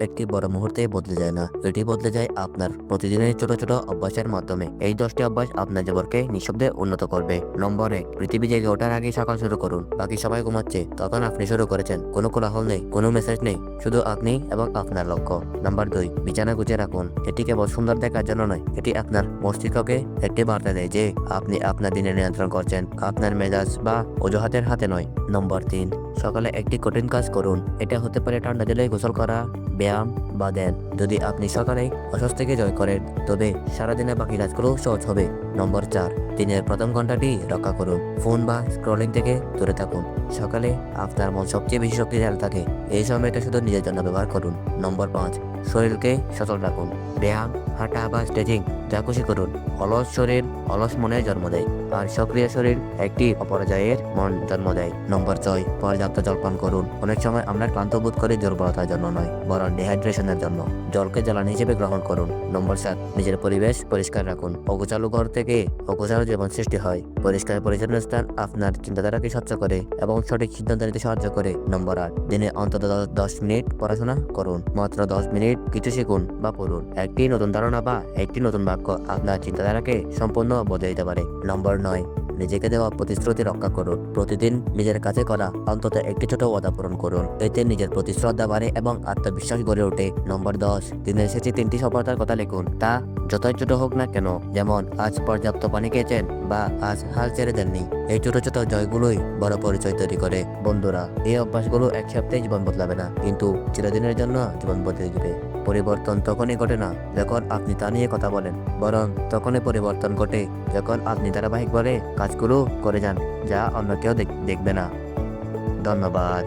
একটি বড় মুহূর্তে বদলে যায় না, এটি বদলে যায় আপনার প্রতিদিনের ছোট ছোট অভ্যাসের মাধ্যমে। এই 10টি অভ্যাস আপনার জীবনকে নিঃশব্দে উন্নত করবে। নম্বর 1, পৃথিবী জেগে ওঠার আগে সকাল শুরু করুন। বাকি সবাই ঘুমাচ্ছে, তখন আপনি শুরু করেছেন। কোনো কোলাহল নেই, কোনো মেসেজ নেই, শুধু আপনি এবং আপনার লক্ষ্য। নম্বর 2, বিছানা গুছিয়ে রাখুন। এটি কেবল সুন্দর দেখার জন্য নয়, এটি আপনার মস্তিষ্ককে একটি বার্তা দেয় যে আপনি আপনার দিনে নিয়ন্ত্রণ করছেন, আপনার মেজাজ বা অজুহাতের হাতে নয়। নম্বর 3, সকালে একটি কঠিন কাজ করুন। এটা হতে পারে ঠান্ডা জলে গোসল করা, ব্যায়াম বা ধ্যান। যদি আপনি সকালে অস্বস্তিকে জয় করেন, তবে সারাদিনের বাকি কাজগুলো সহজ হবে। নম্বর 4, দিনের প্রথম ঘন্টাটি রক্ষা করুন। ফোন বা স্ক্রলিং থেকে দূরে থাকুন। সকালে আপনার মন সবচেয়ে বেশি শক্তিশালী থাকে, এই সময়টা শুধু নিজের জন্য ব্যবহার করুন। নম্বর 5, শরীরকে সচল রাখুন। ব্যায়াম, হাঁটা বা স্ট্রেচিং, যা খুশি করুন। অলস শরীর অলস মনে জন্ম দেয়, আর সক্রিয় শরীর একটি অপরাজয়ের মন জন্ম দেয়। নম্বর 6, পর্যাপ্ত জল পান করুন। অনেক সময় আমরা ক্লান্ত বোধ করি দুর্বলতার জন্য নয়, বরং ডিহাইড্রেশনের জন্য। জলকে জ্বালানি হিসেবে গ্রহণ করুন। নম্বর 7, নিজের পরিবেশ পরিষ্কার রাখুন। অগোছালো ঘর থেকে অগোছালো জীবন সৃষ্টি হয়। পরিষ্কার পরিচ্ছন্ন স্থান আপনার চিন্তাধারাকে স্বচ্ছ করে এবং সঠিক সিদ্ধান্ত নিতে সাহায্য করে। নম্বর 8, দিনে অন্তত 10 মিনিট পড়াশোনা করুন। মাত্র 10 মিনিট কিছু শিখুন বা পড়ুন। একটি নতুন ধারণা বা একটি নতুন বাক্য আপনার চিন্তাধারাকে সম্পূর্ণ বদলে দিতে পারে। নম্বর 9, নিজেকে দেওয়া প্রতিশ্রুতি রক্ষা করুন। প্রতিদিন নিজের কাছে করা অন্তত একটি ছোট ওয়াদা পূরণ করুন। এতে নিজের প্রতি শ্রদ্ধা বাড়ে এবং আত্মবিশ্বাস গড়ে ওঠে। নম্বর 10, দিনের শেষে 3টি সফলতার কথা লিখুন। তা যতই ছোট হোক না কেন, যেমন আজ পর্যাপ্ত পানি খেয়েছেন বা আজ হাল ছেড়ে দেননি। এই ছোট ছোট জয়গুলোই বড় পরিচয় তৈরি করে। বন্ধুরা, এই অভ্যাসগুলো এক সপ্তাহে জীবন বদলাবে না, কিন্তু চিরদিনের জন্য জীবন বদলে দিবে। পরিবর্তন তখনই ঘটে না যখন আপনি তা নিয়ে কথা বলেন, বরং তখনই পরিবর্তন ঘটে যখন আপনি ধারাবাহিকভাবে কাজগুলো করে যান, যা অন্য কেউ দেখবে না। ধন্যবাদ।